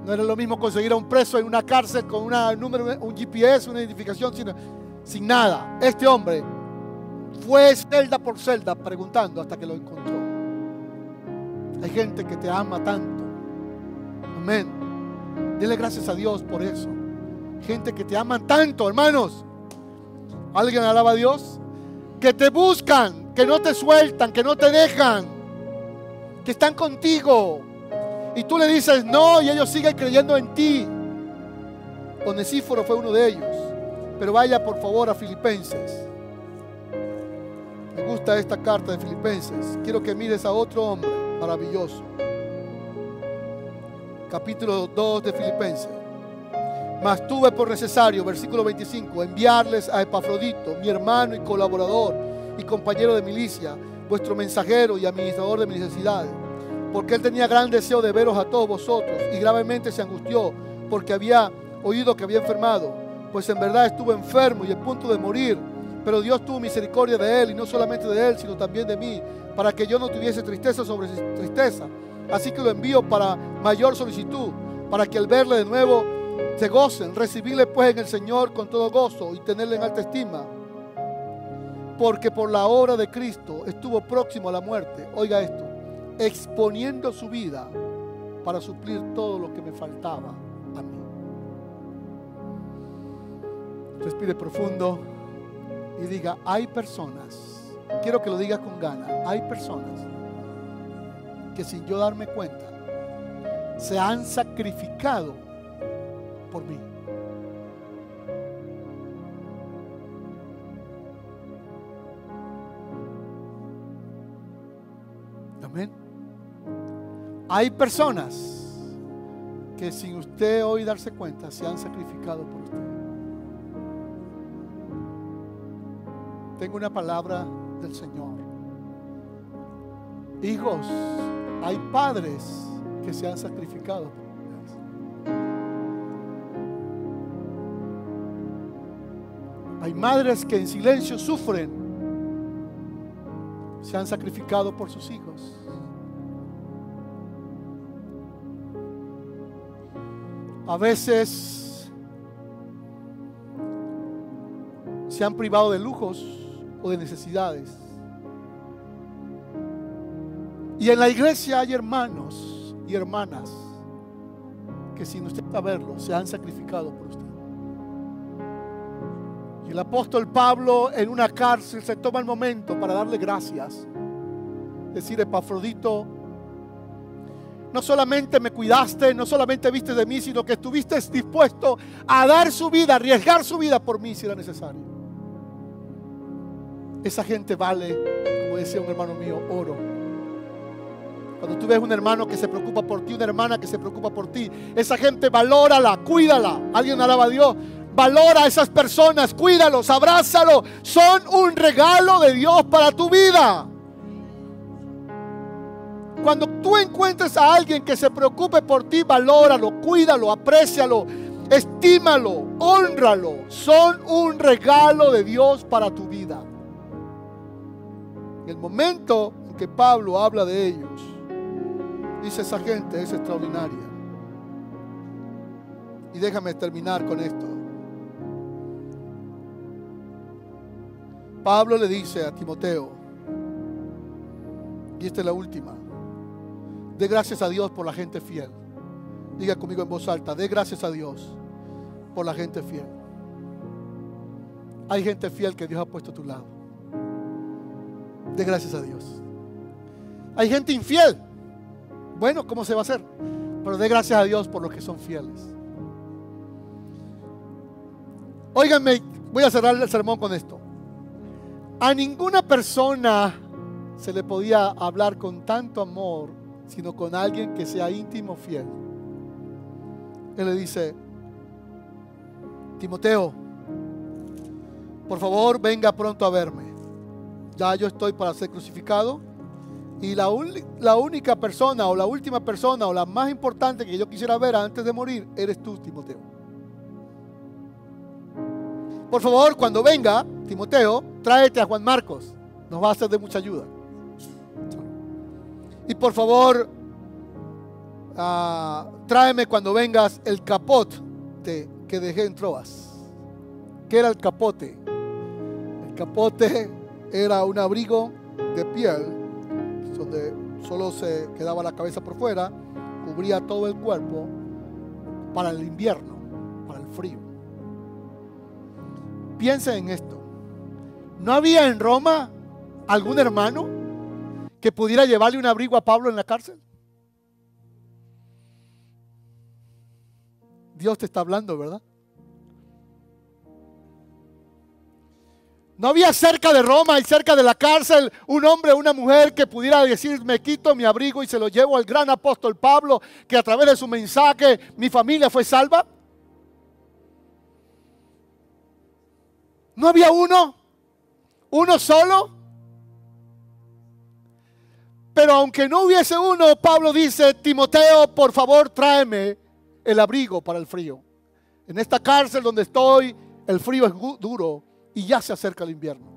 No era lo mismo conseguir a un preso en una cárcel con un GPS, una identificación, sin nada. Este hombre fue celda por celda preguntando hasta que lo encontró. Hay gente que te ama tanto. Amén. Dile gracias a Dios por eso. Gente que te aman tanto, hermanos. ¿Alguien alaba a Dios? Que te buscan, que no te sueltan, que no te dejan, que están contigo. Y tú le dices no y ellos siguen creyendo en ti. Onesíforo fue uno de ellos. Pero vaya por favor a Filipenses. Me gusta esta carta de Filipenses. Quiero que mires a otro hombre maravilloso. Capítulo 2 de Filipenses. Mas tuve por necesario, versículo 25, enviarles a Epafrodito, mi hermano y colaborador y compañero de milicia, vuestro mensajero y administrador de mis necesidades, porque él tenía gran deseo de veros a todos vosotros y gravemente se angustió porque había oído que había enfermado, pues en verdad estuvo enfermo y a punto de morir, pero Dios tuvo misericordia de él, y no solamente de él, sino también de mí, para que yo no tuviese tristeza sobre tristeza. Así que lo envío para mayor solicitud, para que al verle de nuevo se gocen. Recibirle pues en el Señor con todo gozo y tenerle en alta estima, porque por la obra de Cristo estuvo próximo a la muerte. Oiga esto: exponiendo su vida para suplir todo lo que me faltaba a mí. Respire profundo y diga: hay personas, quiero que lo digas con ganas, hay personas que sin yo darme cuenta se han sacrificado por mí. Amén. Hay personas que sin usted hoy darse cuenta se han sacrificado por usted. Tengo una palabra del Señor. Hijos, hay padres que se han sacrificado por ustedes. Hay madres que en silencio sufren, se han sacrificado por sus hijos. A veces se han privado de lujos o de necesidades. Y en la iglesia hay hermanos y hermanas que sin usted saberlo se han sacrificado por usted. Y el apóstol Pablo en una cárcel se toma el momento para darle gracias decir: Epafrodito, no solamente me cuidaste, no solamente viste de mí, sino que estuviste dispuesto a dar su vida, a arriesgar su vida por mí si era necesario. Esa gente vale, como decía un hermano mío, oro. Cuando tú ves un hermano que se preocupa por ti, una hermana que se preocupa por ti, esa gente valórala, cuídala. Alguien alaba a Dios. Valora a esas personas, cuídalos, abrázalos. Son un regalo de Dios para tu vida. Cuando tú encuentres a alguien que se preocupe por ti, valóralo, cuídalo, aprécialo, estímalo, hónralo. Son un regalo de Dios para tu vida. En el momento en que Pablo habla de ellos, dice: esa gente es extraordinaria. Y déjame terminar con esto. Pablo le dice a Timoteo, y esta es la última: dé gracias a Dios por la gente fiel. Diga conmigo en voz alta: dé gracias a Dios por la gente fiel. Hay gente fiel que Dios ha puesto a tu lado. Dé gracias a Dios. Hay gente infiel. Bueno, ¿cómo se va a hacer? Pero dé gracias a Dios por los que son fieles. Óiganme, voy a cerrar el sermón con esto. A ninguna persona se le podía hablar con tanto amor, sino con alguien que sea íntimo, fiel. Él le dice: Timoteo, por favor, venga pronto a verme. Ya yo estoy para ser crucificado. Y la única persona, o la última persona, o la más importante que yo quisiera ver antes de morir, eres tú, Timoteo. Por favor, cuando venga, Timoteo, tráete a Juan Marcos. Nos va a ser de mucha ayuda. Y por favor, tráeme cuando vengas el capote que dejé en Troas. ¿Qué era el capote? El capote era un abrigo de piel donde solo se quedaba la cabeza por fuera, cubría todo el cuerpo para el invierno, para el frío. Piensen en esto. ¿No había en Roma algún hermano que pudiera llevarle un abrigo a Pablo en la cárcel? Dios te está hablando, ¿verdad? ¿No había cerca de Roma y cerca de la cárcel un hombre o una mujer que pudiera decir: me quito mi abrigo y se lo llevo al gran apóstol Pablo, que a través de su mensaje mi familia fue salva? ¿No había uno? ¿Uno solo? Pero aunque no hubiese uno, Pablo dice: Timoteo, por favor, tráeme el abrigo para el frío. En esta cárcel donde estoy, el frío es duro y ya se acerca el invierno.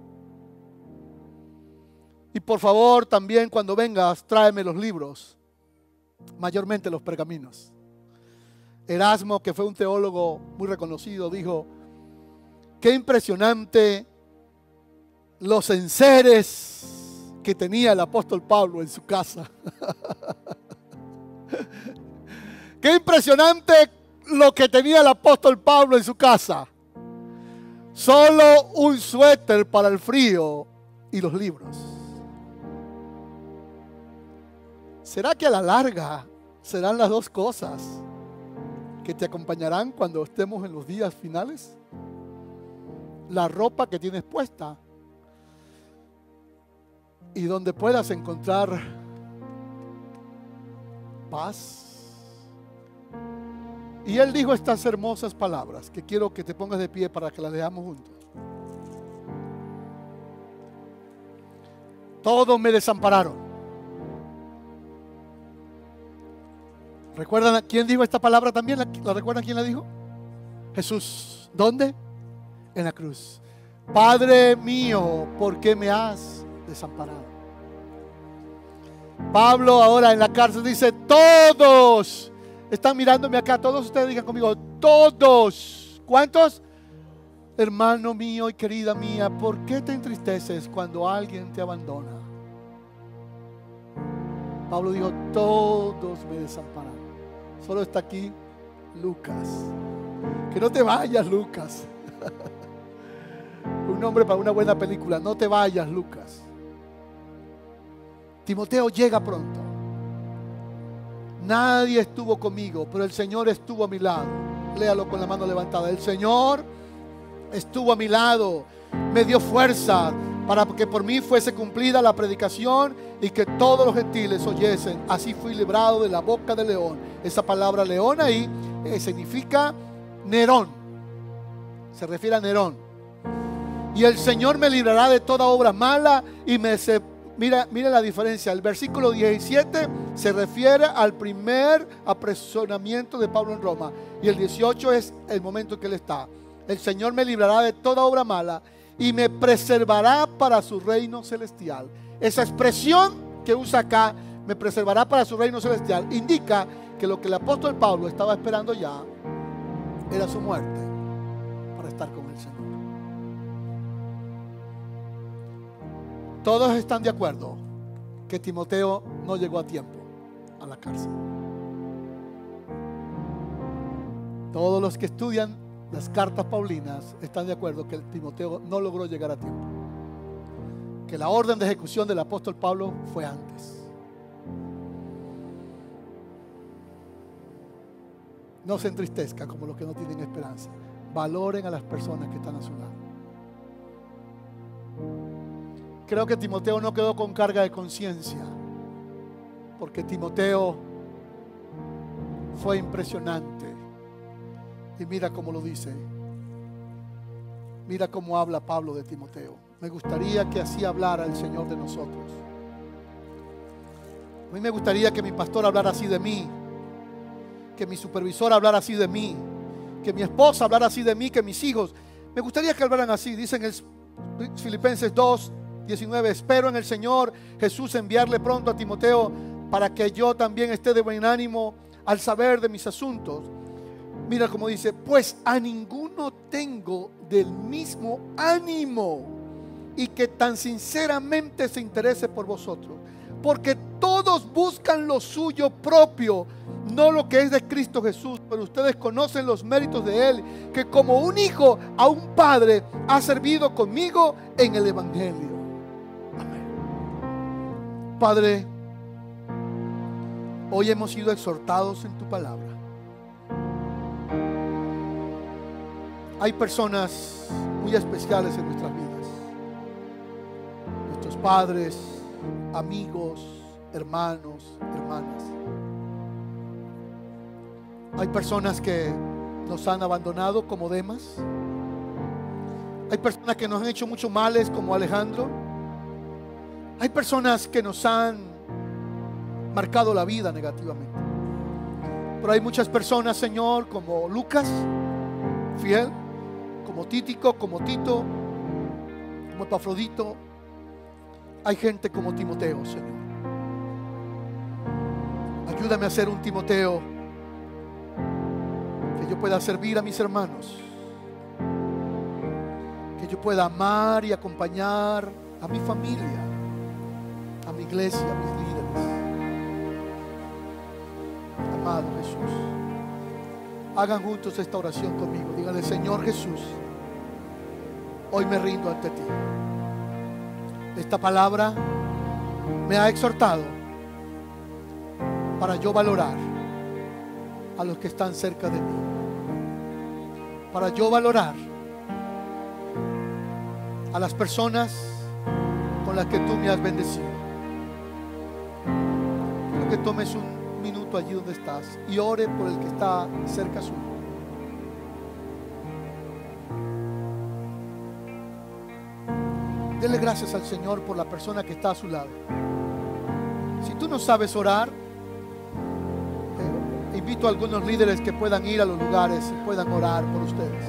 Y por favor, también cuando vengas, tráeme los libros, mayormente los pergaminos. Erasmo, que fue un teólogo muy reconocido, dijo: qué impresionante los enseres que tenía el apóstol Pablo en su casa. Qué impresionante lo que tenía el apóstol Pablo en su casa. Solo un suéter para el frío y los libros. ¿Será que a la larga serán las dos cosas que te acompañarán cuando estemos en los días finales? La ropa que tienes puesta y donde puedas encontrar paz. Y él dijo estas hermosas palabras que quiero que te pongas de pie para que las leamos juntos. Todos me desampararon. ¿Recuerdan quién dijo esta palabra también? ¿La recuerdan quién la dijo? Jesús. ¿Dónde? En la cruz. Padre mío, ¿por qué me has desamparado? Pablo ahora en la cárcel dice: todos. Están mirándome acá, todos ustedes digan conmigo: todos. ¿Cuántos? Hermano mío y querida mía, ¿por qué te entristeces cuando alguien te abandona? Pablo dijo: todos me desampararon. Solo está aquí Lucas. Que no te vayas, Lucas. Un nombre para una buena película. No te vayas, Lucas. Timoteo llega pronto. Nadie estuvo conmigo, pero el Señor estuvo a mi lado. Léalo con la mano levantada. El Señor estuvo a mi lado, me dio fuerza para que por mí fuese cumplida la predicación y que todos los gentiles oyesen. Así fui librado de la boca del león. Esa palabra león ahí significa Nerón. Se refiere a Nerón. Y el Señor me librará de toda obra mala y mira la diferencia. El versículo 17 se refiere al primer apresuramiento de Pablo en Roma. Y el 18 es el momento en que él está. El Señor me librará de toda obra mala y me preservará para su reino celestial. Esa expresión que usa acá, me preservará para su reino celestial, indica que lo que el apóstol Pablo estaba esperando ya era su muerte para estar con el Señor. Todos están de acuerdo que Timoteo no llegó a tiempo a la cárcel. Todos los que estudian las cartas paulinas están de acuerdo que Timoteo no logró llegar a tiempo, que la orden de ejecución del apóstol Pablo fue antes. No se entristezca como los que no tienen esperanza. Valoren a las personas que están a su lado. Creo que Timoteo no quedó con carga de conciencia, porque Timoteo fue impresionante. Y mira cómo lo dice. Mira cómo habla Pablo de Timoteo. Me gustaría que así hablara el Señor de nosotros. A mí me gustaría que mi pastor hablara así de mí, que mi supervisor hablara así de mí, que mi esposa hablara así de mí, que mis hijos. Me gustaría que hablaran así. Dice en el Filipenses 2:19, espero en el Señor Jesús enviarle pronto a Timoteo para que yo también esté de buen ánimo al saber de mis asuntos. Mira cómo dice, pues a ninguno tengo del mismo ánimo y que tan sinceramente se interese por vosotros, porque todos buscan lo suyo propio, no lo que es de Cristo Jesús. Pero ustedes conocen los méritos de Él, que como un hijo a un padre ha servido conmigo en el Evangelio. Amén. Padre, hoy hemos sido exhortados en tu palabra. Hay personas muy especiales en nuestras vidas. Nuestros padres, amigos, hermanos, hermanas. Hay personas que nos han abandonado como Demas. Hay personas que nos han hecho muchos males como Alejandro. Hay personas que nos han marcado la vida negativamente. Pero hay muchas personas, Señor, como Lucas, fiel, como Títico, como Tito, como Epafrodito. Hay gente como Timoteo, Señor. Ayúdame a ser un Timoteo, que yo pueda servir a mis hermanos, que yo pueda amar y acompañar a mi familia, a mi iglesia, a mis líderes. Amado Jesús, hagan juntos esta oración conmigo. Díganle, Señor Jesús, hoy me rindo ante ti. Esta palabra me ha exhortado para yo valorar a los que están cerca de mí, para yo valorar a las personas con las que tú me has bendecido. Quiero que tomes un minuto allí donde estás y ore por el que está cerca suyo. Dele gracias al Señor por la persona que está a su lado. Si tú no sabes orar, invito a algunos líderes que puedan ir a los lugares y puedan orar por ustedes.